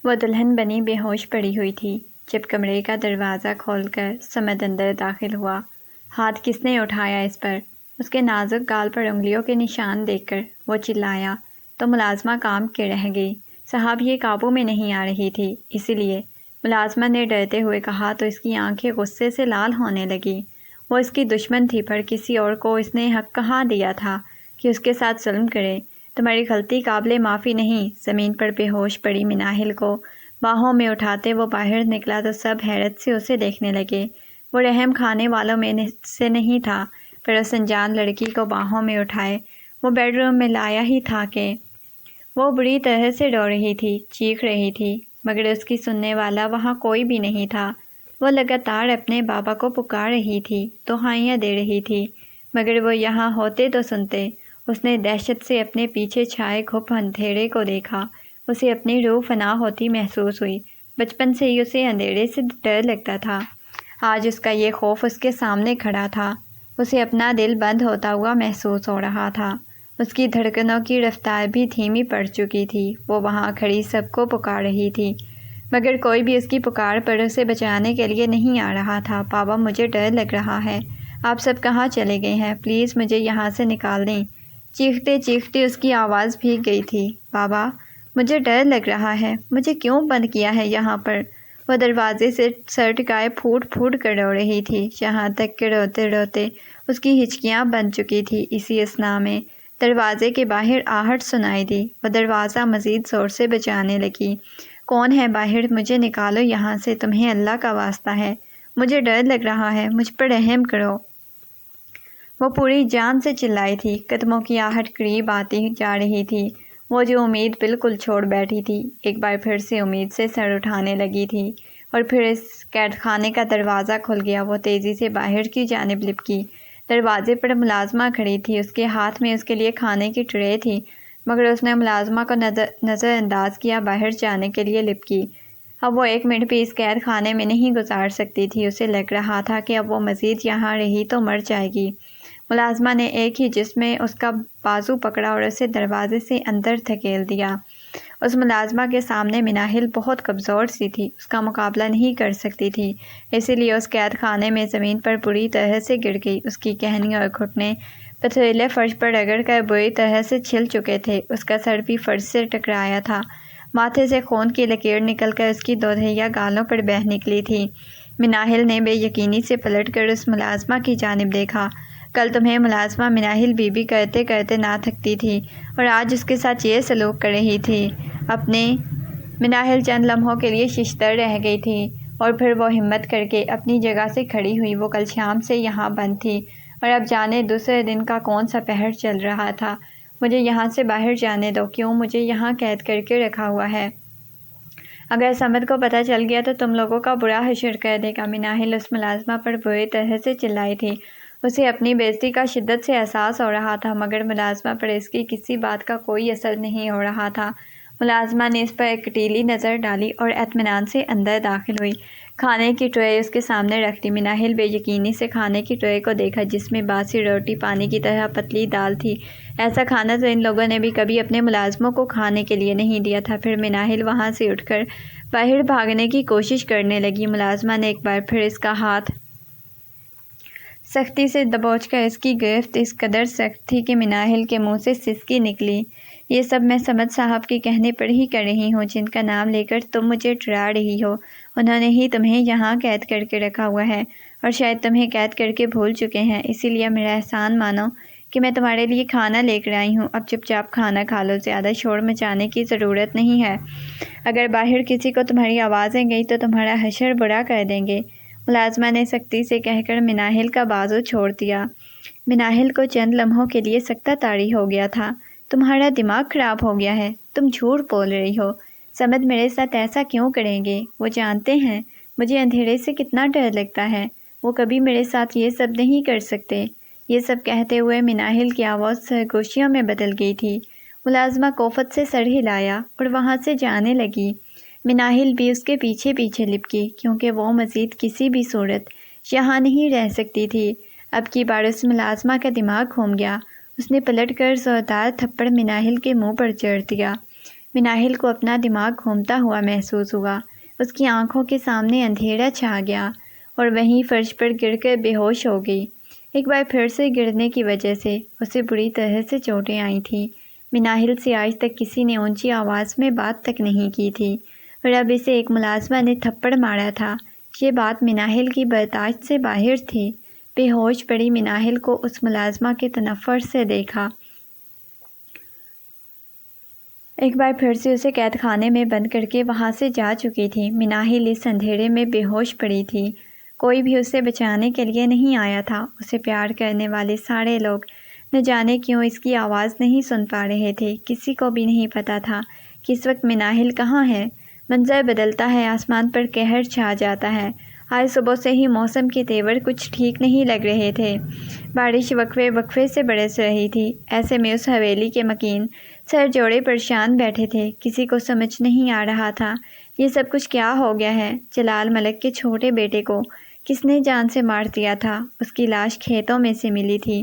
وہ دلہن بنی بے ہوش پڑی ہوئی تھی جب کمرے کا دروازہ کھول کر سمد اندر داخل ہوا۔ ہاتھ کس نے اٹھایا اس پر؟ اس کے نازک گال پر انگلیوں کے نشان دیکھ کر وہ چلایا تو ملازمہ کام کے رہ گئی۔ صاحب یہ قابو میں نہیں آ رہی تھی، اسی لیے ملازمہ نے ڈرتے ہوئے کہا تو اس کی آنکھیں غصے سے لال ہونے لگی۔ وہ اس کی دشمن تھی، پر کسی اور کو اس نے حق کہاں دیا تھا کہ اس کے ساتھ ظلم کرے؟ تمہاری غلطی قابل معافی نہیں۔ زمین پر بے ہوش پڑی مناہل کو باہوں میں اٹھاتے وہ باہر نکلا تو سب حیرت سے اسے دیکھنے لگے۔ وہ رحم کھانے والوں میں سے نہیں تھا، پر اس انجان لڑکی کو باہوں میں اٹھائے وہ بیڈ روم میں لایا ہی تھا کہ وہ بری طرح سے رو رہی تھی، چیخ رہی تھی، مگر اس کی سننے والا وہاں کوئی بھی نہیں تھا۔ وہ لگاتار اپنے بابا کو پکار رہی تھی، دہائیاں دے رہی تھی، مگر وہ یہاں ہوتے تو سنتے۔ اس نے دہشت سے اپنے پیچھے چھائے گھپ اندھیرے کو دیکھا، اسے اپنی روح فنا ہوتی محسوس ہوئی۔ بچپن سے ہی اسے اندھیرے سے ڈر لگتا تھا، آج اس کا یہ خوف اس کے سامنے کھڑا تھا۔ اسے اپنا دل بند ہوتا ہوا محسوس ہو رہا تھا، اس کی دھڑکنوں کی رفتار بھی دھیمی پڑ چکی تھی۔ وہ وہاں کھڑی سب کو پکار رہی تھی، مگر کوئی بھی اس کی پکار پر اسے بچانے کے لیے نہیں آ رہا تھا۔ بابا مجھے ڈر لگ رہا ہے، آپ سب کہاں چلے گئے ہیں؟ پلیز مجھے یہاں سے نکال دیں۔ چیختے چیختے اس کی آواز بھیگ گئی تھی۔ بابا مجھے ڈر لگ رہا ہے، مجھے کیوں بند کیا ہے یہاں پر؟ وہ دروازے سے سر ٹکائے پھوٹ پھوٹ کر رو رہی تھی، یہاں تک کہ روتے روتے اس کی ہچکیاں بند چکی تھی۔ اسی اثنا میں دروازے کے باہر آہٹ سنائی دی۔ وہ دروازہ مزید زور سے بجانے لگی۔ کون ہے باہر؟ مجھے نکالو یہاں سے، تمہیں اللہ کا واسطہ ہے، مجھے ڈر لگ رہا ہے، مجھ پر رحم کرو۔ وہ پوری جان سے چلائی تھی، قدموں کی آہٹ قریب آتی جا رہی تھی۔ وہ جو امید بالکل چھوڑ بیٹھی تھی، ایک بار پھر سے امید سے سر اٹھانے لگی تھی، اور پھر اس قید خانے کا دروازہ کھل گیا۔ وہ تیزی سے باہر کی جانب لپکی۔ دروازے پر ملازمہ کھڑی تھی، اس کے ہاتھ میں اس کے لیے کھانے کی ٹرے تھی، مگر اس نے ملازمہ کو نظر انداز کیا، باہر جانے کے لیے لپکی۔ اب وہ ایک منٹ بھی اس قید خانے میں نہیں گزار سکتی تھی۔ اسے لگ رہا تھا کہ اب وہ مزید یہاں رہی تو مر جائے گی۔ ملازمہ نے ایک ہی جس میں اس کا بازو پکڑا اور اسے دروازے سے اندر دھکیل دیا۔ اس ملازمہ کے سامنے مناہل بہت کمزور سی تھی، اس کا مقابلہ نہیں کر سکتی تھی، اسی لیے اس قید خانے میں زمین پر بری طرح سے گر گئی۔ اس کی کہنی اور گھٹنے پتھریلے فرش پر رگڑ کر بری طرح سے چھل چکے تھے، اس کا سر بھی فرش سے ٹکرایا تھا، ماتھے سے خون کی لکیر نکل کر اس کی دودھیا گالوں پر بہہ نکلی تھی۔ مناہل نے بے یقینی سے پلٹ کر اس ملازمہ کی جانب دیکھا۔ کل تمہیں ملازمہ مناہل بی بی کرتے کرتے نہ تھکتی تھی، اور آج اس کے ساتھ یہ سلوک کر رہی تھی۔ اپنے مناہل چند لمحوں کے لیے ششدر رہ گئی تھی، اور پھر وہ ہمت کر کے اپنی جگہ سے کھڑی ہوئی۔ وہ کل شام سے یہاں بند تھی، اور اب جانے دوسرے دن کا کون سا پہر چل رہا تھا۔ مجھے یہاں سے باہر جانے دو، کیوں مجھے یہاں قید کر کے رکھا ہوا ہے؟ اگر سمد کو پتہ چل گیا تو تم لوگوں کا برا حشر کر دے گا۔ مناہل اس ملازمہ پر بری طرح سے چلائی تھی، اسے اپنی بے عزتی کا شدت سے احساس ہو رہا تھا، مگر ملازمہ پر اس کی کسی بات کا کوئی اثر نہیں ہو رہا تھا۔ ملازمہ نے اس پر ایک کٹیلی نظر ڈالی اور اطمینان سے اندر داخل ہوئی۔ کھانے کی ٹرے اس کے سامنے رکھ دی۔ مناہل بے یقینی سے کھانے کی ٹرے کو دیکھا، جس میں باسی روٹی پانی کی طرح پتلی دال تھی۔ ایسا کھانا تو ان لوگوں نے بھی کبھی اپنے ملازموں کو کھانے کے لیے نہیں دیا تھا۔ پھر مناہل وہاں سے اٹھ کر باہر بھاگنے کی کوشش کرنے لگی۔ ملازمہ نے ایک بار پھر اس کا ہاتھ سختی سے دبوچ کر اس کی گرفت اس قدر سخت تھی کہ مناہل کے منہ سے سسکی نکلی۔ یہ سب میں سمد صاحب کے کہنے پر ہی کر رہی ہوں، جن کا نام لے کر تم مجھے ڈرا رہی ہو۔ انہوں نے ہی تمہیں یہاں قید کر کے رکھا ہوا ہے، اور شاید تمہیں قید کر کے بھول چکے ہیں، اسی لیے میرا احسان مانو کہ میں تمہارے لیے کھانا لے کر آئی ہوں۔ اب چپ چاپ کھانا کھا لو، زیادہ شور مچانے کی ضرورت نہیں ہے، اگر باہر کسی کو تمہاری آوازیں گئی تو تمہارا حشر برا کر دیں گے۔ ملازمہ نے سختی سے کہہ کر مناہل کا بازو چھوڑ دیا۔ مناہل کو چند لمحوں کے لیے سکتہ طاری ہو گیا تھا۔ تمہارا دماغ خراب ہو گیا ہے، تم جھوٹ بول رہی ہو۔ سمد میرے ساتھ ایسا کیوں کریں گے؟ وہ جانتے ہیں مجھے اندھیرے سے کتنا ڈر لگتا ہے، وہ کبھی میرے ساتھ یہ سب نہیں کر سکتے۔ یہ سب کہتے ہوئے مناہل کی آواز سرگوشیوں میں بدل گئی تھی۔ ملازمہ کوفت سے سر ہلایا اور وہاں سے جانے لگی۔ مناہل بھی اس کے پیچھے پیچھے لپکی، کیونکہ وہ مزید کسی بھی صورت یہاں نہیں رہ سکتی تھی۔ اب کی بار اس ملازمہ کا دماغ گھوم گیا، اس نے پلٹ کر زوردار تھپڑ مناہل کے منہ پر جڑ دیا۔ مناہل کو اپنا دماغ گھومتا ہوا محسوس ہوا۔ اس کی آنکھوں کے سامنے اندھیرا چھا گیا اور وہیں فرش پر گر کر بے ہوش ہو گئی۔ ایک بار پھر سے گرنے کی وجہ سے اسے بری طرح سے چوٹیں آئی تھیں۔ مناہل سے آج تک کسی نے اونچی آواز میں بات تک نہیں کی تھی اور اب اسے ایک ملازمہ نے تھپڑ مارا تھا۔ یہ بات مناہل کی برداشت سے باہر تھی۔ بے ہوش پڑی مناہل کو اس ملازمہ کے تنفر سے دیکھا۔ ایک بار پھر سے اسے قید خانے میں بند کر کے وہاں سے جا چکی تھی۔ مناہل اس اندھیرے میں بے ہوش پڑی تھی۔ کوئی بھی اسے بچانے کے لیے نہیں آیا تھا۔ اسے پیار کرنے والے سارے لوگ نہ جانے کیوں اس کی آواز نہیں سن پا رہے تھے۔ کسی کو بھی نہیں پتا تھا کہ اس وقت مناہل کہاں ہے۔ منظر بدلتا ہے، آسمان پر قہر چھا جاتا ہے۔ آج صبح سے ہی موسم کے تیور کچھ ٹھیک نہیں لگ رہے تھے۔ بارش وقفے وقفے سے برس رہی تھی۔ ایسے میں اس حویلی کے مکین سر جوڑے پریشان بیٹھے تھے۔ کسی کو سمجھ نہیں آ رہا تھا یہ سب کچھ کیا ہو گیا ہے۔ جلال ملک کے چھوٹے بیٹے کو کس نے جان سے مار دیا تھا؟ اس کی لاش کھیتوں میں سے ملی تھی۔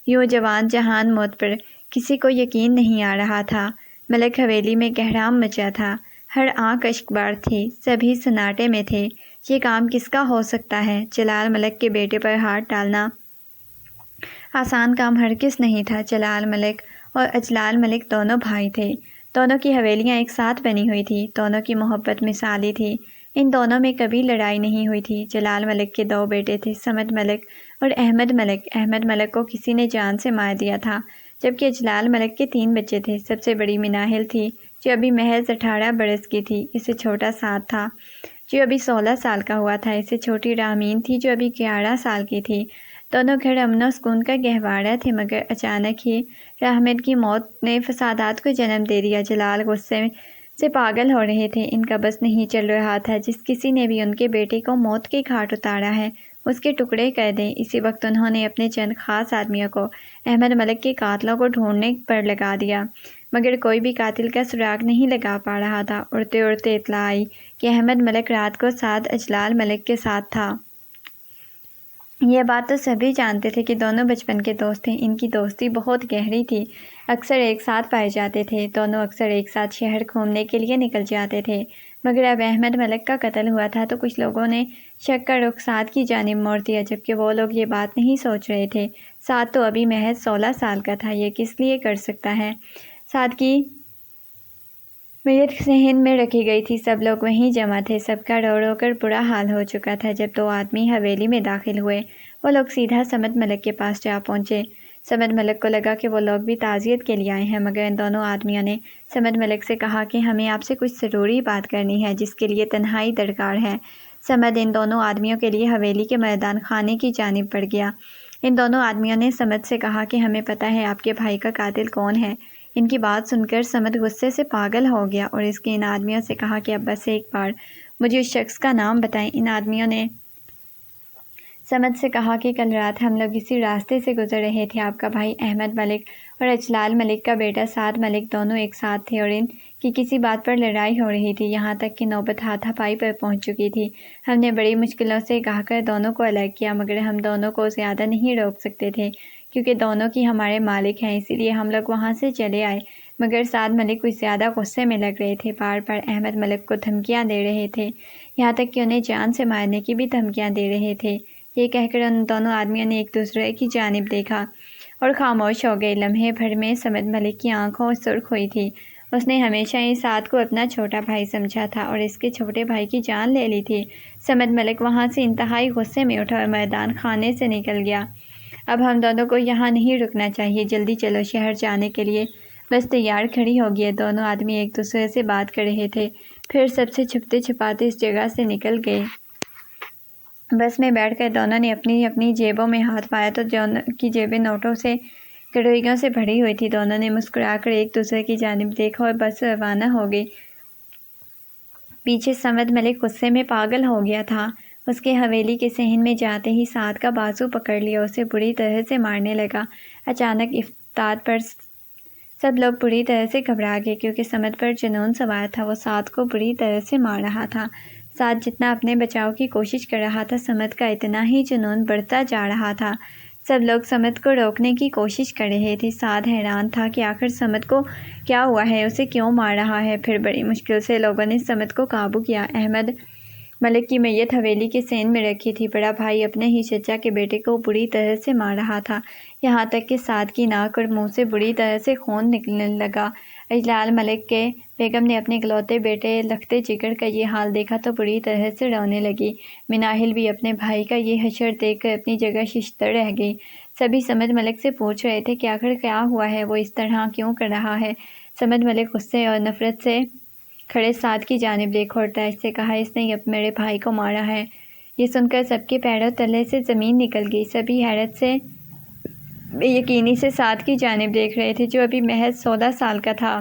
یوں جوان جہان موت پر کسی کو یقین نہیں آ رہا تھا۔ ملک حویلی میں کہرام مچا تھا۔ ہر آنکھ اشکبار تھی۔ سبھی سناٹے میں تھے۔ یہ کام کس کا ہو سکتا ہے؟ جلال ملک کے بیٹے پر ہاتھ ڈالنا آسان کام ہرگز نہیں تھا۔ جلال ملک اور اجلال ملک دونوں بھائی تھے۔ دونوں کی حویلیاں ایک ساتھ بنی ہوئی تھی۔ دونوں کی محبت مثالی تھی۔ ان دونوں میں کبھی لڑائی نہیں ہوئی تھی۔ جلال ملک کے دو بیٹے تھے، صمد ملک اور احمد ملک۔ احمد ملک کو کسی نے جان سے مار دیا تھا، جبکہ اجلال ملک کے 3 بچے تھے۔ سب سے بڑی مناہل تھی جو ابھی محض 18 برس کی تھی۔ اس سے چھوٹا سعد تھا جو ابھی 16 سال کا ہوا تھا۔ اس سے چھوٹی رامین تھی جو ابھی 11 سال کی تھی۔ دونوں گھر امن و سکون کا گہوارہ تھے، مگر اچانک ہی رحمت کی موت نے فسادات کو جنم دے دیا۔ جلال غصے سے پاگل ہو رہے تھے۔ ان کا بس نہیں چل رہا تھا جس کسی نے بھی ان کے بیٹے کو موت کے گھاٹ اتارا ہے اس کے ٹکڑے کر دیں۔ اسی وقت انہوں نے اپنے چند خاص آدمیوں کو احمد ملک کے قاتلوں کو ڈھونڈنے پر لگا دیا، مگر کوئی بھی قاتل کا سراغ نہیں لگا پا رہا تھا۔ اڑتے اڑتے اطلاع آئی کہ احمد ملک رات کو سعد اجلال ملک کے ساتھ تھا۔ یہ بات تو سبھی جانتے تھے کہ دونوں بچپن کے دوست تھے۔ ان کی دوستی بہت گہری تھی، اکثر ایک ساتھ پائے جاتے تھے۔ دونوں اکثر ایک ساتھ شہر گھومنے کے لیے نکل جاتے تھے، مگر اب احمد ملک کا قتل ہوا تھا تو کچھ لوگوں نے شک کا رخ سعد کی جانب موڑ دیا، جبکہ وہ لوگ یہ بات نہیں سوچ رہے تھے سعد تو ابھی محض 16 سال کا تھا، یہ کس لیے کر سکتا ہے۔ سعد کی میت صحن میں رکھی گئی تھی، سب لوگ وہیں جمع تھے، سب کا رو رو کر برا حال ہو چکا تھا۔ جب 2 آدمی حویلی میں داخل ہوئے وہ لوگ سیدھا صمد ملک کے پاس جا پہنچے۔ صمد ملک کو لگا کہ وہ لوگ بھی تعزیت کے لیے آئے ہیں، مگر ان دونوں آدمیوں نے صمد ملک سے کہا کہ ہمیں آپ سے کچھ ضروری بات کرنی ہے جس کے لیے تنہائی درکار ہے۔ صمد ان دونوں آدمیوں کے لیے حویلی کے میدان خانے کی جانب بڑھ گیا۔ ان دونوں آدمیوں نے صمد سے کہا کہ ہمیں پتہ ہے آپ کے بھائی کا قاتل کون ہے۔ ان کی بات سن کر صمد غصے سے پاگل ہو گیا اور اس کے ان آدمیوں سے کہا کہ اب بس ایک بار مجھے اس شخص کا نام بتائیں۔ ان آدمیوں نے صمد سے کہا کہ کل رات ہم لوگ اسی راستے سے گزر رہے تھے، آپ کا بھائی احمد ملک اور اجلال ملک کا بیٹا سعد ملک دونوں ایک ساتھ تھے اور ان کی کسی بات پر لڑائی ہو رہی تھی، یہاں تک کہ نوبت ہاتھا پائی پر پہنچ چکی تھی۔ ہم نے بڑی مشکلوں سے کہا کر دونوں کو الگ کیا، مگر ہم دونوں کو زیادہ نہیں روک سکتے تھے کیونکہ دونوں کی ہمارے مالک ہیں، اسی لیے ہم لوگ وہاں سے چلے آئے۔ مگر سعد ملک کچھ زیادہ غصے میں لگ رہے تھے، بار بار احمد ملک کو دھمکیاں دے رہے تھے، یہاں تک کہ انہیں جان سے مارنے کی بھی دھمکیاں دے رہے تھے۔ یہ کہہ کر ان دونوں آدمیوں نے ایک دوسرے کی جانب دیکھا اور خاموش ہو گئے۔ لمحے بھر میں صمد ملک کی آنکھوں سرخ ہوئی تھی۔ اس نے ہمیشہ ہی سعد کو اپنا چھوٹا بھائی سمجھا تھا اور اس کے چھوٹے بھائی کی جان لے لی تھی۔ صمد ملک وہاں سے انتہائی غصے میں اٹھا اور میدان خانے سے نکل گیا۔ اب ہم دونوں کو یہاں نہیں رکنا چاہیے، جلدی چلو، شہر جانے کے لیے بس تیار کھڑی ہوگی۔ دونوں آدمی ایک دوسرے سے بات کر رہے تھے، پھر سب سے چھپتے چھپاتے اس جگہ سے نکل گئے۔ بس میں بیٹھ کر دونوں نے اپنی اپنی جیبوں میں ہاتھ پایا تو دونوں کی جیبیں نوٹوں سے کڑوئیوں سے بھری ہوئی تھی۔ دونوں نے مسکرا کر ایک دوسرے کی جانب دیکھا اور بس روانہ ہو گئی۔ پیچھے صمد ملک غصے میں پاگل ہو گیا تھا۔ اس کے حویلی کے صحن میں جاتے ہی سعد کا بازو پکڑ لیا، اسے بری طرح سے مارنے لگا۔ اچانک افتاد پر سب لوگ بری طرح سے گھبرا گئے کیونکہ صمد پر جنون سوار تھا، وہ سعد کو بری طرح سے مار رہا تھا۔ سعد جتنا اپنے بچاؤ کی کوشش کر رہا تھا، صمد کا اتنا ہی جنون بڑھتا جا رہا تھا۔ سب لوگ سمد کو روکنے کی کوشش کر رہے تھے۔ سعد حیران تھا کہ آخر سمد کو کیا ہوا ہے، اسے کیوں مار رہا ہے۔ پھر بڑی مشکل سے لوگوں نے سمد کو قابو کیا۔ احمد ملک کی میت حویلی کے سین میں رکھی تھی۔ بڑا بھائی اپنے ہی چچا کے بیٹے کو بری طرح سے مار رہا تھا، یہاں تک کہ سعد کی ناک اور منہ سے بری طرح سے خون نکلنے لگا۔ اجلال ملک کے بیگم نے اپنے اکلوتے بیٹے لختے جگر کا یہ حال دیکھا تو بری طرح سے رونے لگی۔ مناہل بھی اپنے بھائی کا یہ حشر دیکھ کر اپنی جگہ ششدر رہ گئی۔ سبھی سمد ملک سے پوچھ رہے تھے کہ آخر کیا ہوا ہے، وہ اس طرح کیوں کر رہا ہے۔ سمد ملک غصے اور نفرت سے کھڑے سعد کی جانب دیکھ اور تیش سے کہا، اس نے اب میرے بھائی کو مارا ہے۔ یہ سن کر سب کے پیروں تلے سے زمین نکل گئی۔ سبھی حیرت سے بے یقینی سے سعد کی جانب دیکھ رہے تھے، جو ابھی محض 16 سال کا تھا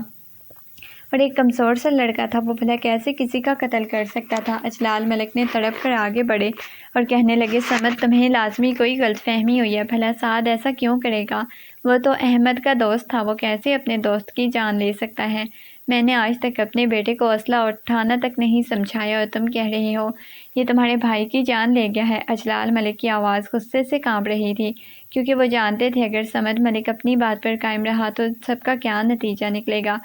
اور ایک کمزور سا لڑکا تھا۔ وہ بھلا کیسے کسی کا قتل کر سکتا تھا؟ اجلال ملک نے تڑپ کر آگے بڑھے اور کہنے لگے، سمد تمہیں لازمی کوئی غلط فہمی ہوئی ہے۔ بھلا سعد ایسا کیوں کرے گا؟ وہ تو احمد کا دوست تھا، وہ کیسے اپنے دوست کی جان لے سکتا ہے؟ میں نے آج تک اپنے بیٹے کو اسلحہ اٹھانا تک نہیں سمجھایا اور تم کہہ رہی ہو یہ تمہارے بھائی کی جان لے گیا ہے۔ اجلال ملک کی آواز غصے سے کانپ رہی تھی، کیونکہ وہ جانتے تھے اگر سمد ملک اپنی بات پر قائم رہا تو سب کا کیا نتیجہ نکلے گا،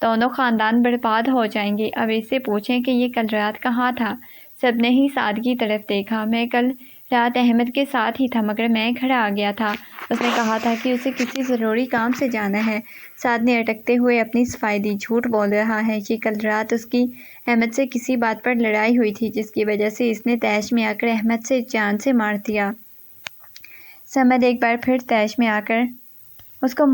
دونوں خاندان برباد ہو جائیں گے۔ اب اس سے پوچھیں کہ یہ کل رات کہاں تھا؟ سب نے ہی سعد کی طرف دیکھا۔ میں کل رات احمد کے ساتھ ہی تھا، مگر میں گھر آ گیا تھا، اس نے کہا تھا کہ اسے کسی ضروری کام سے جانا ہے۔ سعد نے اٹکتے ہوئے اپنی صفائی دی، جھوٹ بول رہا ہے، یہ کل رات اس کی احمد سے کسی بات پر لڑائی ہوئی تھی، جس کی وجہ سے اس نے تیش میں آ کر احمد سے جان سے مار دیا۔ سمد ایک بار پھر تیش میں آ کر اس کو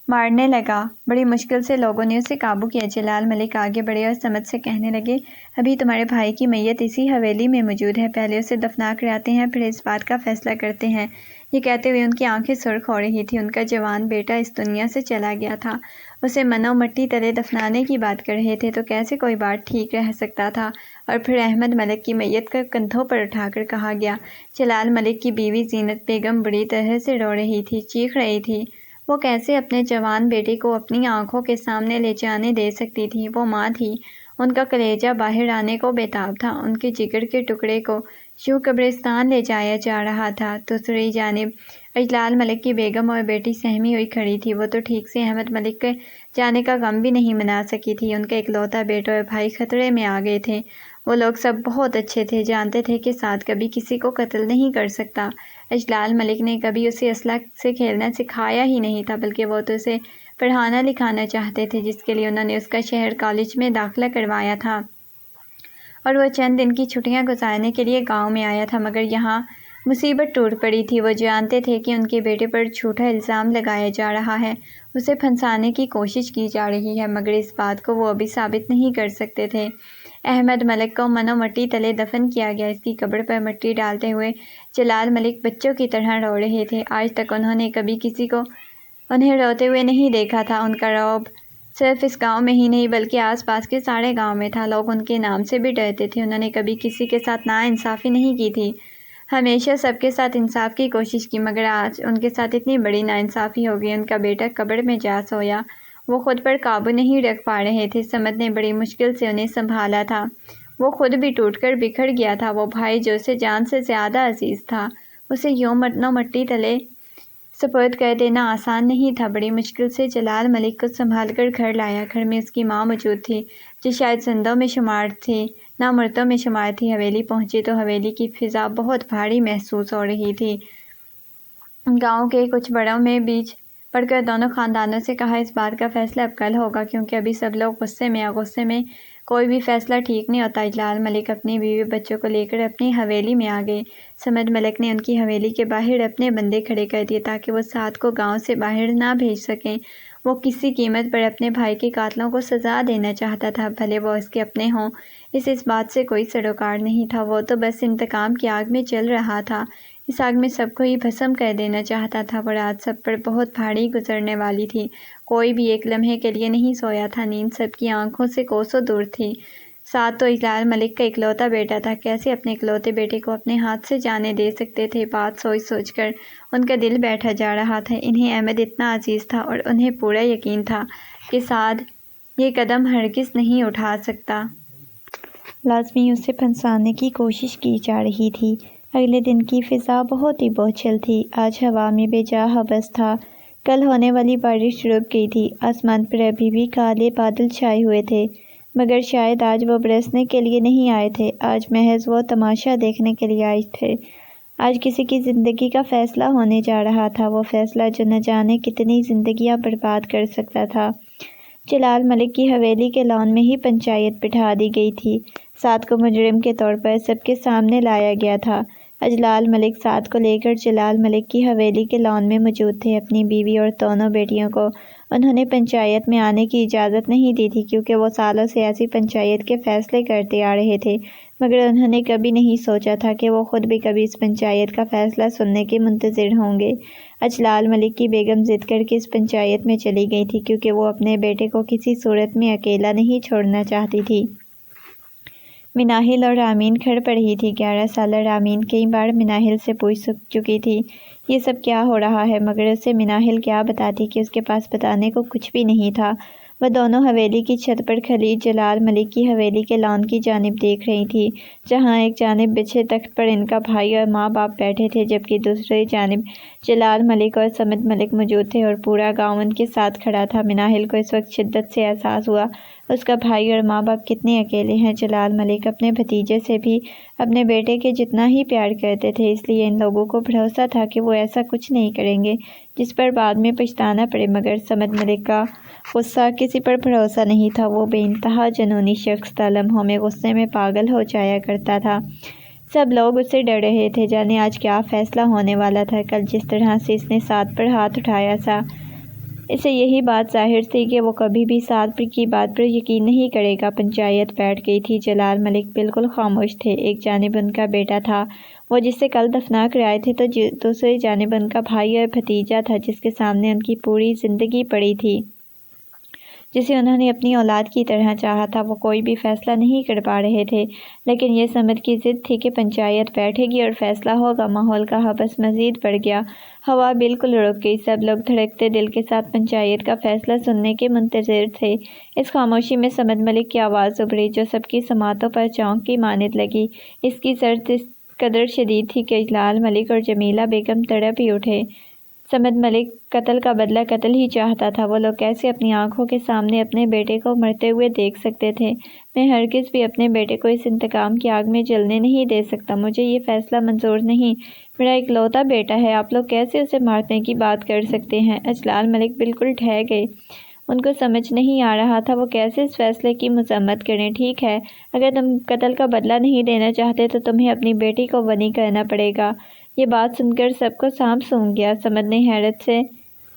مارنے لگا۔ بڑی مشکل سے لوگوں نے اسے قابو کیا۔ جلال ملک آگے بڑھے اور سمد سے کہنے لگے، ابھی تمہارے بھائی کی میت اسی حویلی میں موجود ہے، پہلے اسے دفنا کر آتے ہیں، پھر اس بات کا فیصلہ کرتے ہیں۔ یہ کہتے ہوئے ان کی آنکھیں سرخ ہو رہی تھی۔ ان کا جوان بیٹا اس دنیا سے چلا گیا تھا، اسے منو مٹی تلے دفنانے کی بات کر رہے تھے، تو کیسے کوئی بات ٹھیک رہ سکتا تھا؟ اور پھر احمد ملک کی میت کا کندھوں پر اٹھا کر کہا گیا۔ جلال ملک کی بیوی زینت بیگم بری طرح سے رو رہی تھی، چیخ رہی تھی۔ وہ کیسے اپنے جوان بیٹے کو اپنی آنکھوں کے سامنے لے جانے دے سکتی تھی؟ وہ ماں تھی، ان کا کلیجہ باہر آنے کو بےتاب تھا، ان کے جگر کے ٹکڑے کو یوں قبرستان لے جایا جا رہا تھا۔ دوسری جانب اجلال ملک کی بیگم اور بیٹی سہمی ہوئی کھڑی تھی، وہ تو ٹھیک سے احمد ملک کے جانے کا غم بھی نہیں منا سکی تھی۔ ان کا اکلوتا بیٹا اور بھائی خطرے میں آ گئے تھے۔ وہ لوگ سب بہت اچھے تھے، جانتے تھے کہ سعد کبھی کسی کو قتل نہیں کر سکتا۔ اجلال ملک نے کبھی اسے اسلحہ سے کھیلنا سکھایا ہی نہیں تھا، بلکہ وہ تو اسے پڑھانا لکھانا چاہتے تھے، جس کے لیے انہوں نے اس کا شہر کالج میں داخلہ کروایا تھا، اور وہ چند دن کی چھٹیاں گزارنے کے لیے گاؤں میں آیا تھا۔ مگر یہاں مصیبت ٹوٹ پڑی تھی۔ وہ جانتے تھے کہ ان کے بیٹے پر جھوٹا الزام لگایا جا رہا ہے، اسے پھنسانے کی کوشش کی جا رہی ہے، مگر اس بات کو وہ ابھی ثابت نہیں کر سکتے تھے۔ احمد ملک کو منو مٹی تلے دفن کیا گیا۔ اس کی قبر پر مٹی ڈالتے ہوئے جلال ملک بچوں کی طرح رو رہے تھے۔ آج تک انہوں نے کبھی کسی کو انہیں روتے ہوئے نہیں دیکھا تھا۔ ان کا رعب صرف اس گاؤں میں ہی نہیں بلکہ آس پاس کے سارے گاؤں میں تھا۔ لوگ ان کے نام سے بھی ڈرتے تھے۔ انہوں نے کبھی کسی کے ساتھ ناانصافی نہیں کی تھی، ہمیشہ سب کے ساتھ انصاف کی کوشش کی، مگر آج ان کے ساتھ اتنی بڑی ناانصافی ہو گئی۔ ان کا بیٹا قبر میں جا سویا، وہ خود پر قابو نہیں رکھ پا رہے تھے۔ سمد نے بڑی مشکل سے انہیں سنبھالا تھا، وہ خود بھی ٹوٹ کر بکھر گیا تھا۔ وہ بھائی جو اسے جان سے زیادہ عزیز تھا، اسے یوں منو مٹی تلے سپرد کر دینا آسان نہیں تھا۔ بڑی مشکل سے جلال ملک کو سنبھال کر گھر لایا۔ گھر میں اس کی ماں موجود تھی، جو شاید زندوں میں شمار تھی نہ مردوں میں شمار تھی۔ حویلی پہنچی تو حویلی کی فضا بہت بھاری محسوس ہو رہی تھی۔ گاؤں کے کچھ بڑوں میں بیچ پڑھ کر دونوں خاندانوں سے کہا، اس بات کا فیصلہ اب کل ہوگا، کیونکہ ابھی سب لوگ غصے میں کوئی بھی فیصلہ ٹھیک نہیں ہوتا۔ اجلال ملک اپنی بیوی بچوں کو لے کر اپنی حویلی میں آ گئے۔ سمد ملک نے ان کی حویلی کے باہر اپنے بندے کھڑے کر دیے تاکہ وہ سعد کو گاؤں سے باہر نہ بھیج سکیں۔ وہ کسی قیمت پر اپنے بھائی کے قاتلوں کو سزا دینا چاہتا تھا، بھلے وہ اس کے اپنے ہوں۔ اس بات سے کوئی سروکار نہیں تھا، وہ تو بس انتقام کی آگ میں چل رہا تھا، اس آگ میں سب کو ہی بھسم کر دینا چاہتا تھا۔ وہ رات سب پر بہت بھاری گزرنے والی تھی، کوئی بھی ایک لمحے کے لیے نہیں سویا تھا، نیند سب کی آنکھوں سے کوسوں دور تھی۔ سعد تو اجلال ملک کا اکلوتا بیٹا تھا، کیسے اپنے اکلوتے بیٹے کو اپنے ہاتھ سے جانے دے سکتے تھے؟ بات سوچ سوچ کر ان کا دل بیٹھا جا رہا تھا۔ انہیں احمد اتنا عزیز تھا اور انہیں پورا یقین تھا کہ سعد یہ قدم ہرگز نہیں اٹھا سکتا، لازمی اسے پھنسانے کی کوشش کی جا رہی تھی۔ اگلے دن کی فضا بہت ہی بوجھل تھی۔ آج ہوا میں بے جا حبس تھا۔ کل ہونے والی بارش رک گئی تھی۔ آسمان پر ابھی بھی کالے بادل چھائے ہوئے تھے، مگر شاید آج وہ برسنے کے لیے نہیں آئے تھے۔ آج محض وہ تماشا دیکھنے کے لیے آئے تھے۔ آج کسی کی زندگی کا فیصلہ ہونے جا رہا تھا، وہ فیصلہ جو نہ جانے کتنی زندگیاں برباد کر سکتا تھا۔ جلال ملک کی حویلی کے لان میں ہی پنچایت بٹھا دی گئی تھی۔ سعد کو مجرم کے طور پر سب کے سامنے لایا گیا تھا۔ اجلال ملک سعد کو لے کر جلال ملک کی حویلی کے لان میں موجود تھے۔ اپنی بیوی اور دونوں بیٹیوں کو انہوں نے پنچایت میں آنے کی اجازت نہیں دی تھی، کیونکہ وہ سالوں سے ایسی پنچایت کے فیصلے کرتے آ رہے تھے، مگر انہوں نے کبھی نہیں سوچا تھا کہ وہ خود بھی کبھی اس پنچایت کا فیصلہ سننے کے منتظر ہوں گے۔ اجلال ملک کی بیگم ضد کر کے اس پنچایت میں چلی گئی تھی، کیونکہ وہ اپنے بیٹے کو کسی صورت میں اکیلا نہیں چھوڑنا چاہتی تھی۔ مناہل اور رامین کھڑ پڑی تھی۔ 11 سالہ رامین کئی بار مناہل سے پوچھ چکی تھی یہ سب کیا ہو رہا ہے، مگر اسے مناہل کیا بتاتی کہ اس کے پاس بتانے کو کچھ بھی نہیں تھا۔ وہ دونوں حویلی کی چھت پر کھڑی جلال ملک کی حویلی کے لان کی جانب دیکھ رہی تھی، جہاں ایک جانب بچھے تخت پر ان کا بھائی اور ماں باپ بیٹھے تھے، جبکہ دوسری جانب جلال ملک اور سمد ملک موجود تھے اور پورا گاؤں ان کے ساتھ کھڑا تھا۔ مناہل کو اس وقت شدت سے احساس ہوا اس کا بھائی اور ماں باپ کتنے اکیلے ہیں۔ جلال ملک اپنے بھتیجے سے بھی اپنے بیٹے کے جتنا ہی پیار کرتے تھے، اس لیے ان لوگوں کو بھروسہ تھا کہ وہ ایسا کچھ نہیں کریں گے جس پر بعد میں پچھتانا پڑے، مگر سمد ملک کا غصہ کسی پر بھروسہ نہیں تھا۔ وہ بے انتہا جنونی شخص تھا، لمحوں میں غصے میں پاگل ہو جایا کرتا تھا۔ سب لوگ اس سے ڈر رہے تھے، جانے آج کیا فیصلہ ہونے والا تھا۔ کل جس طرح سے اس نے سعد پر ہاتھ اٹھایا تھا، اسے یہی بات ظاہر تھی کہ وہ کبھی بھی سعد کی بات پر یقین نہیں کرے گا۔ پنچایت بیٹھ گئی تھی۔ جلال ملک بالکل خاموش تھے۔ ایک جانب ان کا بیٹا تھا، وہ جسے کل دفنا کر آئے تھے، تو دوسری جانب ان کا بھائی اور بھتیجا تھا، جس کے سامنے ان کی پوری زندگی پڑی تھی، جسے انہوں نے اپنی اولاد کی طرح چاہا تھا۔ وہ کوئی بھی فیصلہ نہیں کر پا رہے تھے، لیکن یہ سمد کی ضد تھی کہ پنچایت بیٹھے گی اور فیصلہ ہوگا۔ ماحول کا حبس مزید بڑھ گیا، ہوا بالکل رک گئی۔ سب لوگ دھڑکتے دل کے ساتھ پنچایت کا فیصلہ سننے کے منتظر تھے۔ اس خاموشی میں سمد ملک کی آواز ابھری، جو سب کی سماعتوں پر چونک کی مانند لگی۔ اس کی ضرب اس قدر شدید تھی کہ جلال ملک اور جمیلہ بیگم تڑپ ہی اٹھے۔ سمد ملک قتل کا بدلہ قتل ہی چاہتا تھا۔ وہ لوگ کیسے اپنی آنکھوں کے سامنے اپنے بیٹے کو مرتے ہوئے دیکھ سکتے تھے؟ میں ہرگز بھی اپنے بیٹے کو اس انتقام کی آگ میں جلنے نہیں دے سکتا۔ مجھے یہ فیصلہ منظور نہیں۔ میرا اکلوتا بیٹا ہے، آپ لوگ کیسے اسے مارنے کی بات کر سکتے ہیں؟ اجلال ملک بالکل ڈھہ گئے۔ ان کو سمجھ نہیں آ رہا تھا وہ کیسے اس فیصلے کی مذمت کریں۔ ٹھیک ہے، اگر تم قتل کا بدلہ نہیں دینا چاہتے تو تمہیں اپنی بیٹی کو غنی کرنا پڑے گا۔ یہ بات سن کر سب کو سانپ سونگھ گیا۔ سمد نے حیرت سے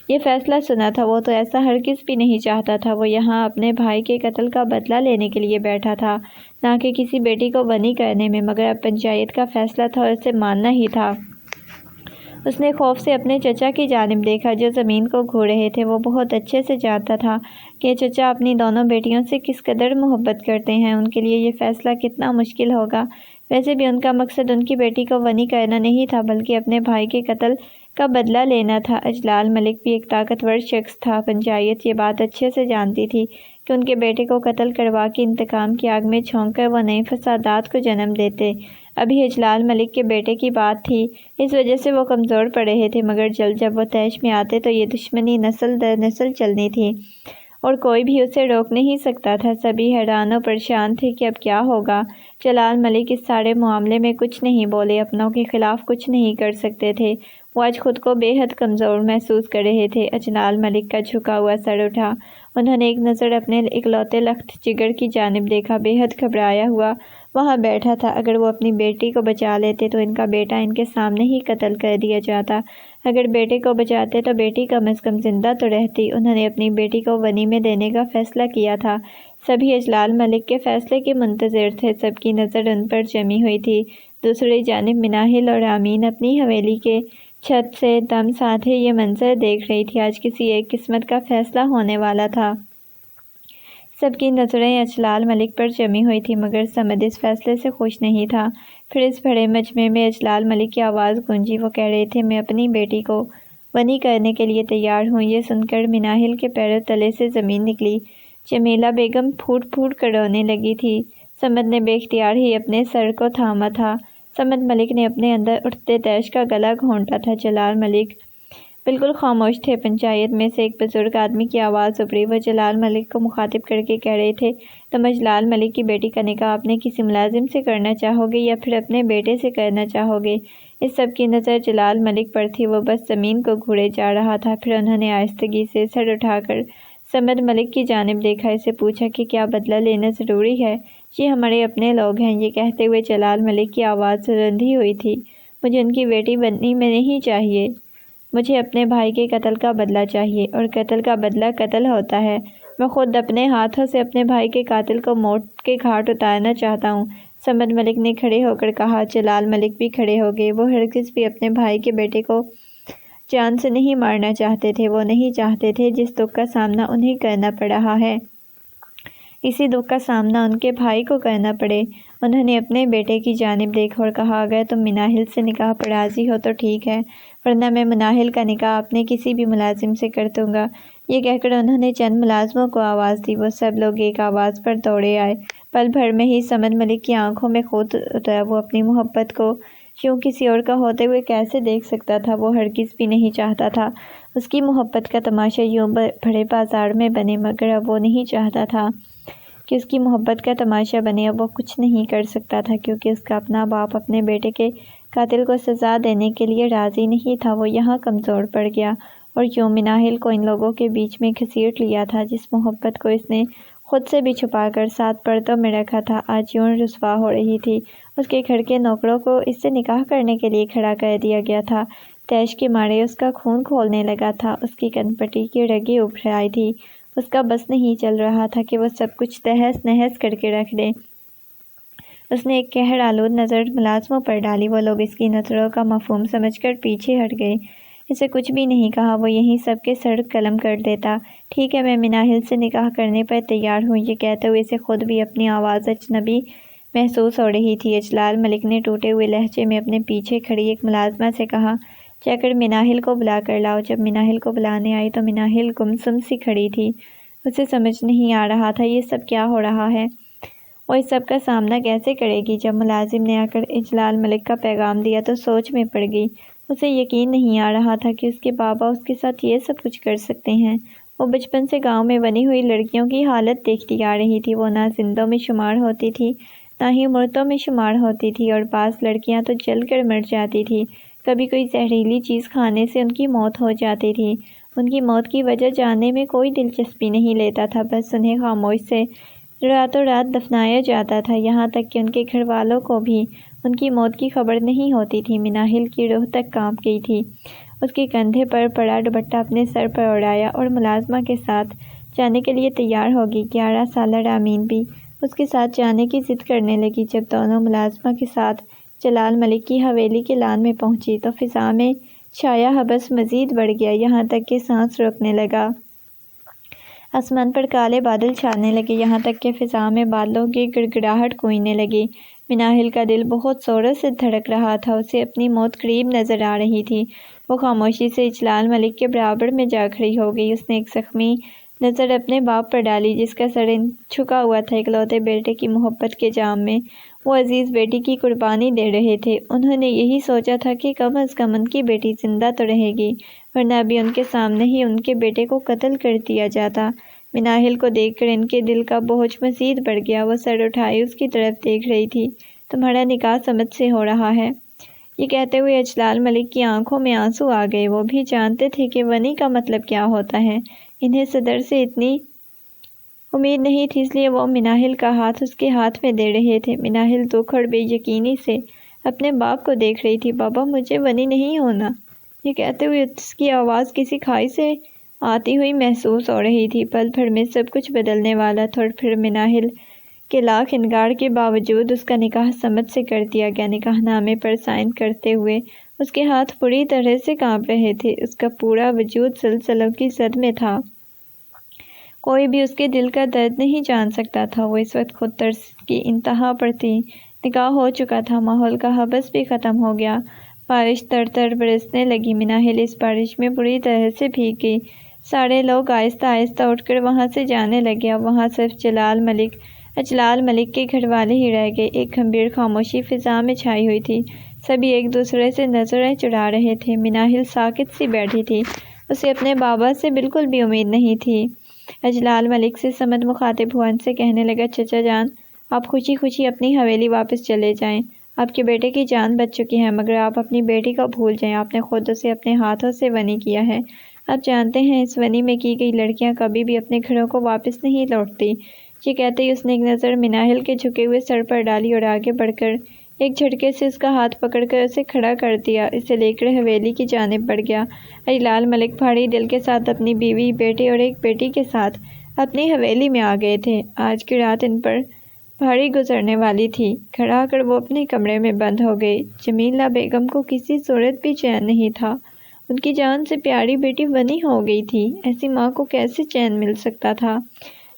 یہ فیصلہ سنا تھا۔ وہ تو ایسا ہرگز بھی نہیں چاہتا تھا۔ وہ یہاں اپنے بھائی کے قتل کا بدلہ لینے کے لیے بیٹھا تھا، نہ کہ کسی بیٹی کو غنی کرنے میں، مگر اب پنچایت کا فیصلہ تھا اور اسے ماننا ہی تھا۔ اس نے خوف سے اپنے چچا کی جانب دیکھا، جو زمین کو گھو رہے تھے۔ وہ بہت اچھے سے جانتا تھا کہ چچا اپنی دونوں بیٹیوں سے کس قدر محبت کرتے ہیں۔ ان کے لیے یہ فیصلہ کتنا مشکل ہوگا۔ ویسے بھی ان کا مقصد ان کی بیٹی کو غنی کرنا نہیں تھا، بلکہ اپنے بھائی کے قتل کا بدلہ لینا تھا۔ اجلال ملک بھی ایک طاقتور شخص تھا۔ پنچایت یہ بات اچھے سے جانتی تھی کہ ان کے بیٹے کو قتل کروا کے انتقام کی آگ میں جھونک کر وہ نئے فسادات کو جنم دیتے۔ ابھی اجلال ملک کے بیٹے کی بات تھی، اس وجہ سے وہ کمزور پڑ رہے تھے، مگر جلد جب وہ طیش میں آتے تو یہ دشمنی نسل در نسل چلنی تھی اور کوئی بھی اسے روک نہیں سکتا تھا۔ سبھی حیران و پریشان تھے کہ اب کیا ہوگا۔ جلال ملک اس سارے معاملے میں کچھ نہیں بولے، اپنوں کے خلاف کچھ نہیں کر سکتے تھے۔ وہ آج خود کو بے حد کمزور محسوس کر رہے تھے۔ اجلال ملک کا جھکا ہوا سر اٹھا۔ انہوں نے ایک نظر اپنے اکلوتے لخت جگر کی جانب دیکھا۔ بے حد گھبرایا ہوا وہاں بیٹھا تھا۔ اگر وہ اپنی بیٹی کو بچا لیتے تو ان کا بیٹا ان کے سامنے ہی قتل کر دیا جاتا۔ اگر بیٹے کو بچاتے تو بیٹی کم از کم زندہ تو رہتی۔ انہوں نے اپنی بیٹی کو غنی میں دینے کا فیصلہ کیا تھا۔ سبھی اجلال ملک کے فیصلے کے منتظر تھے۔ سب کی نظر ان پر جمی ہوئی تھی۔ دوسری جانب مناہل اور رامین اپنی حویلی کے چھت سے دم ساتھے یہ منظر دیکھ رہی تھی۔ آج کسی ایک قسمت کا فیصلہ ہونے والا تھا۔ سب کی نظریں اجلال ملک پر جمی ہوئی تھی، مگر سمد اس فیصلے سے خوش نہیں تھا۔ پھر اس بڑے مجمع میں اجلال ملک کی آواز گونجی۔ وہ کہہ رہے تھے، میں اپنی بیٹی کو غنی کرنے کے لیے تیار ہوں۔ یہ سن کر مناہل کے پیروں تلے سے زمین نکلی۔ جمیلہ بیگم پھوٹ پھوٹ کر رونے لگی تھی۔ سمد نے بے اختیار ہی اپنے سر کو تھاما تھا۔ سمد ملک نے اپنے اندر اٹھتے تیش کا گلا گھونٹا تھا۔ جلال ملک بالکل خاموش تھے۔ پنچایت میں سے ایک بزرگ آدمی کی آواز ابھری۔ وہ جلال ملک کو مخاطب کر کے کہہ رہے تھے، تم جلال ملک کی بیٹی کا نکاح اپنے کسی ملازم سے کرنا چاہو گے یا پھر اپنے بیٹے سے کرنا چاہو گے؟ اس سب کی نظر جلال ملک پر تھی۔ وہ بس زمین کو گھوڑے جا رہا تھا۔ پھر انہوں نے آہستگی سے سر اٹھا کر سمد ملک کی جانب دیکھا، اسے پوچھا کہ کیا بدلہ لینا ضروری ہے؟ یہ ہمارے اپنے لوگ ہیں۔ یہ کہتے ہوئے جلال ملک کی آواز رندھی ہوئی تھی، مجھے ان کی بیٹی بننی میں نہیں چاہیے، مجھے اپنے بھائی کے قتل کا بدلہ چاہیے، اور قتل کا بدلہ قتل ہوتا ہے۔ میں خود اپنے ہاتھوں سے اپنے بھائی کے قاتل کو موت کے گھاٹ اتارنا چاہتا ہوں۔ سمد ملک نے کھڑے ہو کر کہا۔ جلال ملک بھی کھڑے ہو گئے۔ وہ ہرگز بھی اپنے بھائی کے بیٹے کو جان سے نہیں مارنا چاہتے تھے۔ وہ نہیں چاہتے تھے جس دکھ کا سامنا انہیں کرنا پڑ رہا ہے، اسی دکھ کا سامنا ان کے بھائی کو کرنا پڑے۔ انہوں نے اپنے بیٹے کی جانب دیکھا اور کہا، اگر تم مناہل سے نکاح پر راضی ہو تو ٹھیک ہے، ورنہ میں مناہل کا نکاح اپنے کسی بھی ملازم سے کر دوں گا۔ یہ کہہ کر انہوں نے چند ملازموں کو آواز دی۔ وہ سب لوگ ایک آواز پر دوڑے آئے۔ پل بھر میں ہی سمد ملک کی آنکھوں میں خون اترا۔ وہ اپنی محبت کو یوں کسی اور کا ہوتے ہوئے کیسے دیکھ سکتا تھا؟ وہ ہرگز بھی نہیں چاہتا تھا اس کی محبت کا تماشا یوں بڑے بازار میں بنے، مگر اب وہ نہیں چاہتا تھا کہ اس کی محبت کا تماشا بنے۔ اب وہ کچھ نہیں کر سکتا تھا کیونکہ اس کا اپنا باپ اپنے بیٹے کے قاتل کو سزا دینے کے لیے راضی نہیں تھا۔ وہ یہاں کمزور پڑ گیا اور یوں مناہل کو ان لوگوں کے بیچ میں گھسیٹ لیا تھا جس محبت کو اس نے خود سے بھی چھپا کر 7 پردوں میں رکھا تھا، آج یوں رسوا ہو رہی تھی۔ اس کے گھر کے نوکروں کو اس سے نکاح کرنے کے لیے کھڑا کر دیا گیا تھا۔ تیش کے مارے اس کا خون کھولنے لگا تھا، اس کی کنپٹی کی رگیں ابھر آئی تھی۔ اس کا بس نہیں چل رہا تھا کہ وہ سب کچھ تہس نہس کر کے رکھ دے۔ اس نے ایک قہر آلود نظر ملازموں پر ڈالی۔ وہ لوگ اس کی نظروں کا مفہوم سمجھ کر پیچھے ہٹ گئے۔ اسے کچھ بھی نہیں کہا، وہ یہیں سب کے سر قلم کر دیتا۔ ٹھیک ہے، میں مناہل سے نکاح کرنے پر تیار ہوں۔ یہ کہتے ہوئے اسے خود بھی اپنی آواز اجنبی محسوس ہو رہی تھی۔ جلال ملک نے ٹوٹے ہوئے لہجے میں اپنے پیچھے کھڑی ایک ملازمہ سے کہا، جا کر مناہل کو بلا کر لاؤ۔ جب مناہل کو بلانے آئی تو مناہل گمسم سی کھڑی تھی۔ اسے سمجھ نہیں آ رہا تھا یہ سب کیا ہو رہا ہے، وہ اس سب کا سامنا کیسے کرے گی۔ جب ملازم نے آ کر جلال ملک کا پیغام دیا تو سوچ میں پڑ گئی۔ اسے یقین نہیں آ رہا تھا کہ اس کے بابا اس کے ساتھ یہ سب کچھ کر سکتے ہیں۔ وہ بچپن سے گاؤں میں بنی ہوئی لڑکیوں کی حالت دیکھتی آ رہی تھی۔ وہ نہ زندوں میں شمار ہوتی تھی نہ ہی مردوں میں شمار ہوتی تھی، اور بعض لڑکیاں تو جل کر مر جاتی تھی۔ کبھی کوئی زہریلی چیز کھانے سے ان کی موت ہو جاتی تھی۔ ان کی موت کی وجہ جاننے میں کوئی دلچسپی نہیں لیتا تھا، بس انہیں خاموش سے راتوں رات دفنایا جاتا تھا، یہاں تک کہ ان کے گھر والوں کو بھی ان کی موت کی خبر نہیں ہوتی تھی۔ مناہل کی روح تک کانپ گئی تھی۔ اس کے کندھے پر پڑا دوپٹہ اپنے سر پر اڑایا اور ملازمہ کے ساتھ جانے کے لیے تیار ہوگی۔ 11 سالہ رامین بھی اس کے ساتھ جانے کی ضد کرنے لگی۔ جب دونوں ملازمہ کے ساتھ جلال ملک کی حویلی کے لان میں پہنچی تو فضا میں چھایا حبس مزید بڑھ گیا، یہاں تک کہ سانس روکنے لگا۔ آسمان پر کالے بادل چھانے لگے، یہاں تک کہ فضا میں بادلوں کی گڑگڑاہٹ گونجنے لگی۔ مناہل کا دل بہت زوروں سے دھڑک رہا تھا، اسے اپنی موت قریب نظر آ رہی تھی۔ وہ خاموشی سے جلال ملک کے برابر میں جا کھڑی ہو گئی۔ اس نے ایک زخمی نظر اپنے باپ پر ڈالی جس کا سر جھکا ہوا تھا۔ اکلوتے بیٹے کی محبت کے جام میں وہ عزیز بیٹی کی قربانی دے رہے تھے۔ انہوں نے یہی سوچا تھا کہ کم از کم ان کی بیٹی زندہ تو رہے گی، ورنہ ابھی ان کے سامنے ہی ان کے بیٹے کو قتل کر دیا جاتا۔ مناہل کو دیکھ کر ان کے دل کا بوجھ مزید بڑھ گیا۔ وہ سر اٹھائے اس کی طرف دیکھ رہی تھی۔ تمہارا نکاح سمجھ سے ہو رہا ہے؟ یہ کہتے ہوئے جلال ملک کی آنکھوں میں آنسو آ گئے۔ وہ بھی جانتے تھے کہ ونی کا مطلب کیا ہوتا ہے۔ انہیں صدر سے اتنی امید نہیں تھی، اس لیے وہ مناہل کا ہاتھ اس کے ہاتھ میں دے رہے تھے۔ مناہل دکھ اور بے یقینی سے اپنے باپ کو دیکھ رہی تھی۔ بابا، مجھے ونی نہیں ہونا، یہ کہتے ہوئے اس کی آواز کسی کھائی سے آتی ہوئی محسوس ہو رہی تھی۔ پل بھر میں سب کچھ بدلنے والا تھا، اور پھر مناہل کے لاکھ انکار کے باوجود اس کا نکاح سمجھ سے کر دیا گیا۔ نکاح نامے پر سائن کرتے ہوئے اس کے ہاتھ پوری طرح سے کانپ رہے تھے، اس کا پورا وجود زلزلوں کی زد میں تھا۔ کوئی بھی اس کے دل کا درد نہیں جان سکتا تھا۔ وہ اس وقت خود ترس کی انتہا پر تھی۔ نکاح ہو چکا تھا، ماحول کا حبس بھی ختم ہو گیا۔ بارش تر تر برسنے لگی۔ مناہل اس بارش میں پوری طرح سے بھیگ گئی۔ سارے لوگ آہستہ آہستہ اٹھ کر وہاں سے جانے لگے۔ اب وہاں صرف جلال ملک اجلال ملک کے گھر والے ہی رہ گئے۔ ایک گھمبیر خاموشی فضا میں چھائی ہوئی تھی، سبھی ایک دوسرے سے نظریں چڑھا رہے تھے۔ مناہل ساکت سی بیٹھی تھی، اسے اپنے بابا سے بالکل بھی امید نہیں تھی۔ اجلال ملک سے صمد مخاطب ہوا، ان سے کہنے لگا، چچا جان، آپ خوشی خوشی اپنی حویلی واپس چلے جائیں، آپ کے بیٹے کی جان بچ چکی ہے، مگر آپ اپنی بیٹی کو بھول جائیں، آپ نے خود اسے اپنے ہاتھوں سے ونی کیا ہے۔ آپ جانتے ہیں اس ونی میں کی گئی لڑکیاں کبھی بھی اپنے گھروں کو واپس نہیں لوٹتی۔ یہ کہتے ہی اس نے ایک نظر مناہل کے جھکے ہوئے سر پر ڈالی اور آگے بڑھ کر ایک جھٹکے سے اس کا ہاتھ پکڑ کر اسے کھڑا کر دیا، اسے لے کر حویلی کی جانب بڑھ گیا۔ اجلال ملک بھاری دل کے ساتھ اپنی بیوی، بیٹے اور ایک بیٹی کے ساتھ اپنی حویلی میں آ گئے تھے۔ آج کی رات ان پر بھاری گزرنے والی تھی۔ گھر آ کر وہ اپنے کمرے میں بند ہو گئی۔ جمیلہ بیگم کو کسی صورت بھی چین نہیں تھا، ان کی جان سے پیاری بیٹی ونی ہو گئی تھی، ایسی ماں کو کیسے چین مل سکتا تھا؟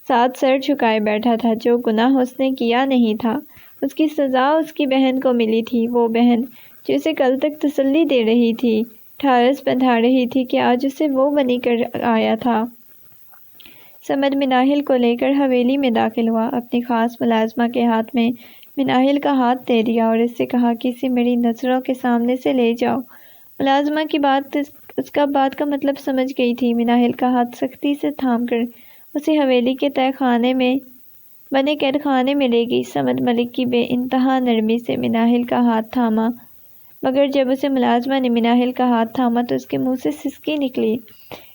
ساتھ سر جھکائے بیٹھا تھا۔ جو گناہ اس نے کیا نہیں تھا، اس کی سزا اس کی بہن کو ملی تھی، وہ بہن جو اسے کل تک تسلی دے رہی تھی، ٹھارس بندھا رہی تھی کہ آج اسے وہ بنی کر آیا تھا۔ صمد مناہل کو لے کر حویلی میں داخل ہوا، اپنی خاص ملازمہ کے ہاتھ میں مناہل کا ہاتھ دے دیا اور اس سے کہا کہ اسے میری نظروں کے سامنے سے لے جاؤ۔ ملازمہ کی بات اس کا بات کا مطلب سمجھ گئی تھی۔ مناہل کا ہاتھ سختی سے تھام کر اسے حویلی کے تہہ خانے میں بنے قید خانے میں لے گئی۔ صمد ملک کی بے انتہا نرمی سے مناہل کا ہاتھ تھاما، مگر جب اسے ملازمہ نے مناہل کا ہاتھ تھاما تو اس کے منہ سے سسکی نکلی۔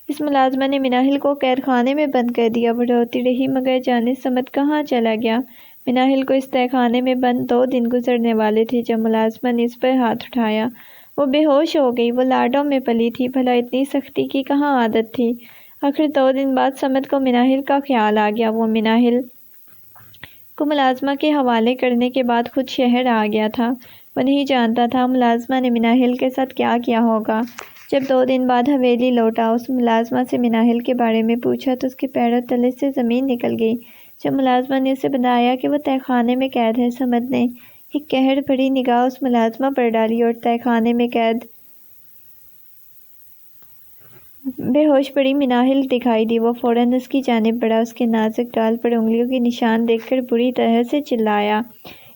اس ملازمہ نے مناہل کو قید خانے میں بند کر دیا۔ وہ روتی رہی، مگر جانے صمد کہاں چلا گیا۔ مناہل کو اس تہہ خانے میں بند 2 دن گزرنے والے تھے جب ملازمہ نے اس پر ہاتھ اٹھایا۔ وہ بے ہوش ہو گئی، وہ لاڈوں میں پلی تھی، بھلا اتنی سختی کی کہاں عادت تھی۔ آخر 2 دن بعد صمد کو مناہل کا خیال آ گیا۔ وہ مناہل کو ملازمہ کے حوالے کرنے کے بعد خود شہر آ گیا تھا۔ وہ نہیں جانتا تھا ملازمہ نے مناہل کے ساتھ کیا کیا ہوگا۔ جب 2 دن بعد حویلی لوٹا، اس ملازمہ سے مناہل کے بارے میں پوچھا تو اس کے پیروں تلے سے زمین نکل گئی۔ جب ملازمہ نے اسے بتایا کہ وہ تہہ خانے میں قید ہے، صمد نے ایک قہر بھری نگاہ اس ملازمہ پر ڈالی اور تہہ خانے میں قید بے ہوش پڑی مناہل دکھائی دی۔ وہ فوراً اس کی جانب بڑھا، اس کے نازک گال پر انگلیوں کے نشان دیکھ کر بری طرح سے چلایا،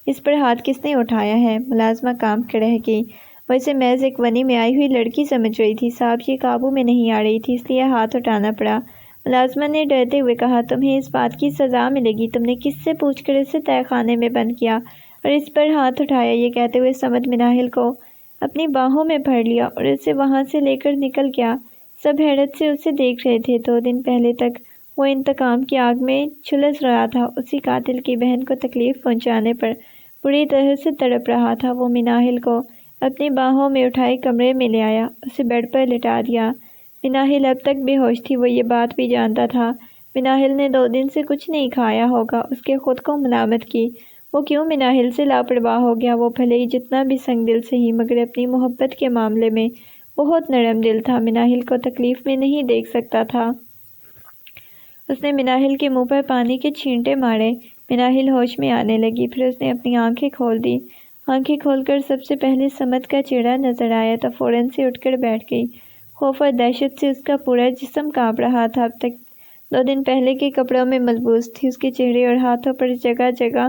اس پر ہاتھ کس نے اٹھایا ہے؟ ملازمہ کانپ کر رہ گئی۔ وہ اسے محض ایک ونی میں آئی ہوئی لڑکی سمجھ رہی تھی، صاحب یہ قابو میں نہیں آ رہی تھی، اس لیے ہاتھ اٹھانا پڑا۔ ملازمہ نے ڈرتے ہوئے کہا، تمہیں اس بات کی سزا ملے گی، تم نے کس سے پوچھ کر اسے تہہ خانے میں بند کیا اور اس پر ہاتھ اٹھایا؟ یہ کہتے ہوئے صمد مناہل کو اپنی باہوں میں بھر لیا اور اسے وہاں سے لے کر نکل گیا۔ سب حیرت سے اسے دیکھ رہے تھے۔ 2 دن پہلے تک وہ انتقام کی آگ میں جھلس رہا تھا، اسی قاتل کی بہن کو تکلیف پہنچانے پر بری طرح سے تڑپ رہا تھا۔ وہ مناہل کو اپنی باہوں میں اٹھائے کمرے میں لے آیا، اسے بیڈ پر لٹا دیا۔ مناہل اب تک بے ہوش تھی، وہ یہ بات بھی جانتا تھا مناہل نے 2 دن سے کچھ نہیں کھایا ہوگا۔ اس کے خود کو ملامت کی، وہ کیوں مناہل سے لاپرواہ ہو گیا؟ وہ بھلے ہی جتنا بھی سنگ دل سے ہی، مگر اپنی محبت کے معاملے میں بہت نرم دل تھا، مناہل کو تکلیف میں نہیں دیکھ سکتا تھا۔ اس نے مناہل کے منہ پر پانی کے چھینٹے مارے، مناہل ہوش میں آنے لگی، پھر اس نے اپنی آنکھیں کھول دی۔ آنکھیں کھول کر سب سے پہلے صمد کا چہرہ نظر آیا تو فوراً سے اٹھ کر بیٹھ گئی۔ خوف اور دہشت سے اس کا پورا جسم کانپ رہا تھا۔ اب تک 2 دن پہلے کے کپڑوں میں ملبوس تھی، اس کے چہرے اور ہاتھوں پر جگہ جگہ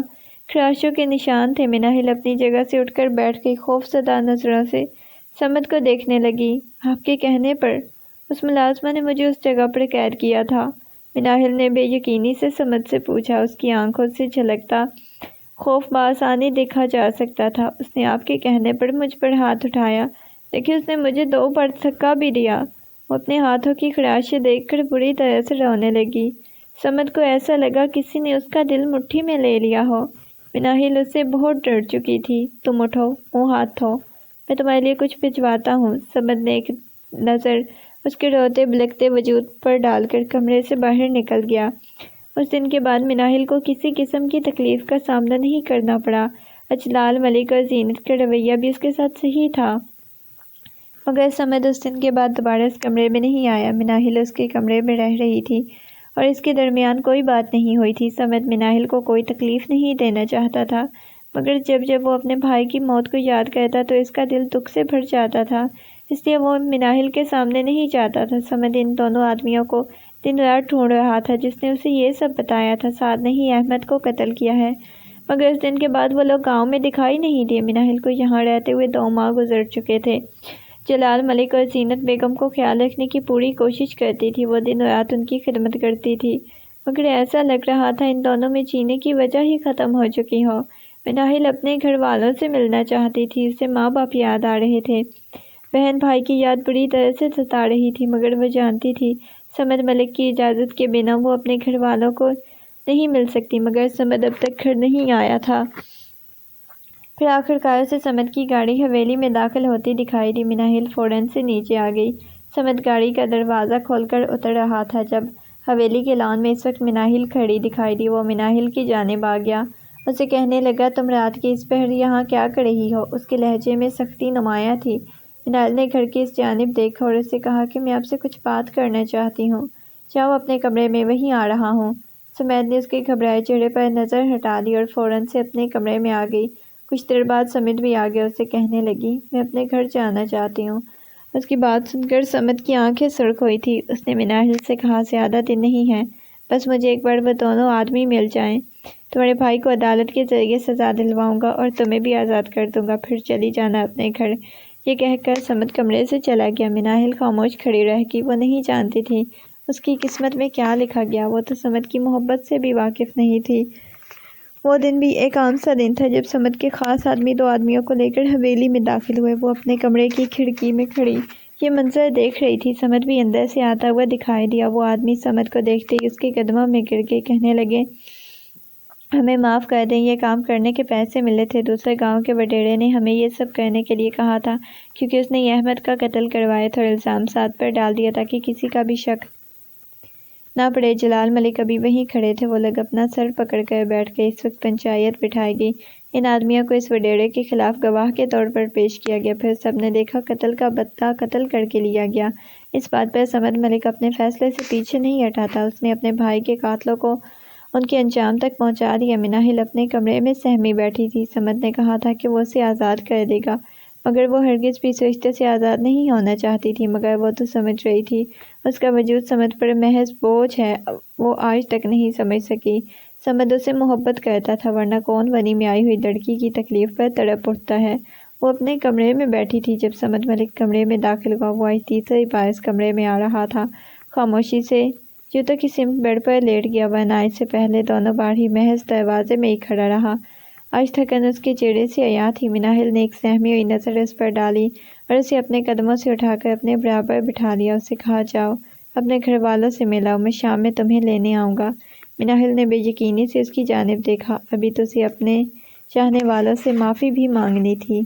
خراشوں کے نشان تھے۔ مناہل اپنی جگہ سے اٹھ کر بیٹھ گئی، خوف زدہ نظروں سے صمد کو دیکھنے لگی۔ آپ کے کہنے پر اس ملازمہ نے مجھے اس جگہ پر قید کیا تھا؟ مناہل نے بے یقینی سے صمد سے پوچھا۔ اس کی آنکھوں سے جھلکتا خوف بآسانی دیکھا جا سکتا تھا۔ اس نے آپ کے کہنے پر مجھ پر ہاتھ اٹھایا، لیکن اس نے مجھے 2 بار دھکا بھی دیا۔ وہ اپنے ہاتھوں کی خراشیں دیکھ کر بری طرح سے رونے لگی۔ صمد کو ایسا لگا کسی نے اس کا دل مٹھی میں لے لیا ہو۔ مناہل اس سے بہت ڈر چکی تھی۔ تم اٹھو، منہ ہاتھ دھو، میں تمہارے لیے کچھ بھجواتا ہوں۔ صمد نے ایک نظر اس کے روتے بلکتے وجود پر ڈال کر کمرے سے باہر نکل گیا۔ اس دن کے بعد مناہل کو کسی قسم کی تکلیف کا سامنا نہیں کرنا پڑا۔ اجلال ملک اور زینت کا رویہ بھی اس کے ساتھ صحیح تھا، مگر صمد اس دن کے بعد دوبارہ اس کمرے میں نہیں آیا۔ مناہل اس کے کمرے میں رہ رہی تھی اور اس کے درمیان کوئی بات نہیں ہوئی تھی۔ صمد مناہل کو کوئی تکلیف نہیں دینا چاہتا تھا، مگر جب جب وہ اپنے بھائی کی موت کو یاد کرتا تو اس کا دل دکھ سے بھر جاتا تھا، اس لیے وہ مناہل کے سامنے نہیں جاتا تھا۔ صمد ان دونوں آدمیوں کو دن رات ڈھونڈ رہا تھا جس نے اسے یہ سب بتایا تھا۔ سعد نے ہی احمد کو قتل کیا ہے، مگر اس دن کے بعد وہ لوگ گاؤں میں دکھائی نہیں دیے۔ مناہل کو یہاں رہتے ہوئے 2 ماہ گزر چکے تھے۔ جلال ملک اور زینت بیگم کو خیال رکھنے کی پوری کوشش کرتی تھی، وہ دن رات ان کی خدمت کرتی تھی، مگر ایسا لگ رہا تھا ان دونوں میں جینے کی وجہ ہی ختم ہو چکی ہو۔ مناہل اپنے گھر والوں سے ملنا چاہتی تھی، اسے ماں باپ یاد آ رہے تھے، بہن بھائی کی یاد بری طرح سے ستا رہی تھی، مگر وہ جانتی تھی صمد ملک کی اجازت کے بنا وہ اپنے گھر والوں کو نہیں مل سکتی، مگر صمد اب تک گھر نہیں آیا تھا۔ پھر آخرکار اسے صمد کی گاڑی حویلی میں داخل ہوتی دکھائی دی۔ مناہل فوراً سے نیچے آ گئی۔ صمد گاڑی کا دروازہ کھول کر اتر رہا تھا جب حویلی کے لان میں اس وقت مناہل کھڑی دکھائی دی۔ وہ مناہل کی جانب آ گیا، اسے کہنے لگا، تم رات کے اس پہر یہاں کیا کر رہی ہو؟ اس کے لہجے میں سختی نمایاں تھی۔ مناہل نے گھر کی اس جانب دیکھا اور اسے کہا کہ میں آپ سے کچھ بات کرنا چاہتی ہوں، جاؤ اپنے کمرے میں، وہیں آ رہا ہوں۔ صمد نے اس کے گھبرائے چہرے پر نظر ہٹا دی اور فوراً سے اپنے کمرے میں آ گئی۔ کچھ دیر بعد صمد بھی آ گیا، اسے کہنے لگی، میں اپنے گھر جانا چاہتی ہوں۔ اس کی بات سن کر صمد کی آنکھیں سرخ ہوئی تھی۔ اس نے مناہل سے کہا، زیادہ دن نہیں ہیں، بس مجھے ایک بار وہ دونوں آدمی مل جائیں، تمہارے بھائی کو عدالت کے ذریعے سزا دلواؤں گا اور تمہیں بھی آزاد کر دوں گا، پھر چلی جانا اپنے گھر۔ یہ کہہ کر صمد کمرے سے چلا گیا۔ مناہل خاموش کھڑی رہ گئی، وہ نہیں جانتی تھی اس کی قسمت میں کیا لکھا گیا۔ وہ تو صمد کی محبت سے بھی واقف نہیں تھی۔ وہ دن بھی ایک عام سا دن تھا جب صمد کے خاص آدمی 2 آدمیوں کو لے کر حویلی میں داخل ہوئے۔ وہ اپنے کمرے کی کھڑکی میں کھڑی یہ منظر دیکھ رہی تھی۔ صمد بھی اندر سے آتا ہوا دکھائی دیا۔ وہ آدمی صمد کو دیکھتے ہی اس کے قدموں میں گر کے کہنے لگے، ہمیں معاف کر دیں، یہ کام کرنے کے پیسے ملے تھے۔ دوسرے گاؤں کے وڈیرے نے ہمیں یہ سب کرنے کے لیے کہا تھا کیونکہ اس نے یہ احمد کا قتل کروایا تھا اور الزام سعد پر ڈال دیا تاکہ کسی کا بھی شک نہ پڑے۔ جلال ملک ابھی وہیں کھڑے تھے۔ وہ لوگ اپنا سر پکڑ کر بیٹھ گئے۔ اس وقت پنچایت بٹھائی گئی۔ ان آدمیوں کو اس وڈیرے کے خلاف گواہ کے طور پر پیش کیا گیا۔ پھر سب نے دیکھا قتل کا بدلہ قتل کر کے لیا گیا۔ اس بات پر صمد ملک اپنے فیصلے سے پیچھے نہیں ہٹا تھا۔ اس نے اپنے بھائی کے قاتلوں کو ان کے انجام تک پہنچا دیا۔ مناہل اپنے کمرے میں سہمی بیٹھی تھی۔ صمد نے کہا تھا کہ وہ اسے آزاد کر دے گا، مگر وہ ہرگز بھی اس رشتے سے آزاد نہیں ہونا چاہتی تھی، مگر وہ تو سمجھ رہی تھی اس کا وجود صمد پر محض بوجھ ہے۔ وہ آج تک نہیں سمجھ سکی صمد اسے محبت کرتا تھا، ورنہ کون بنی میں آئی ہوئی لڑکی کی تکلیف پر تڑپ اٹھتا ہے۔ وہ اپنے کمرے میں بیٹھی تھی جب صمد ملک کمرے میں داخل ہوا۔ وہ آج تیسری بار اس کمرے میں آ رہا تھا۔ خاموشی سے جوتوں کی سمت بیڈ پر لیٹ گیا، ورنہ اس سے پہلے دونوں بار ہی محض دروازے میں ہی کھڑا رہا۔ آج تھکن اس کے چہرے سے عیاں تھی۔ مناہل نے ایک سہمی ہوئی نظر اس پر ڈالی اور اسے اپنے قدموں سے اٹھا کر اپنے برابر بٹھا لیا۔ اسے کہا، جاؤ اپنے گھر والوں سے مل آؤ، میں شام میں تمہیں لینے آؤں گا۔ مناہل نے بے یقینی سے اس کی جانب دیکھا، ابھی تو اسے اپنے چاہنے والوں سے معافی بھی مانگنی تھی۔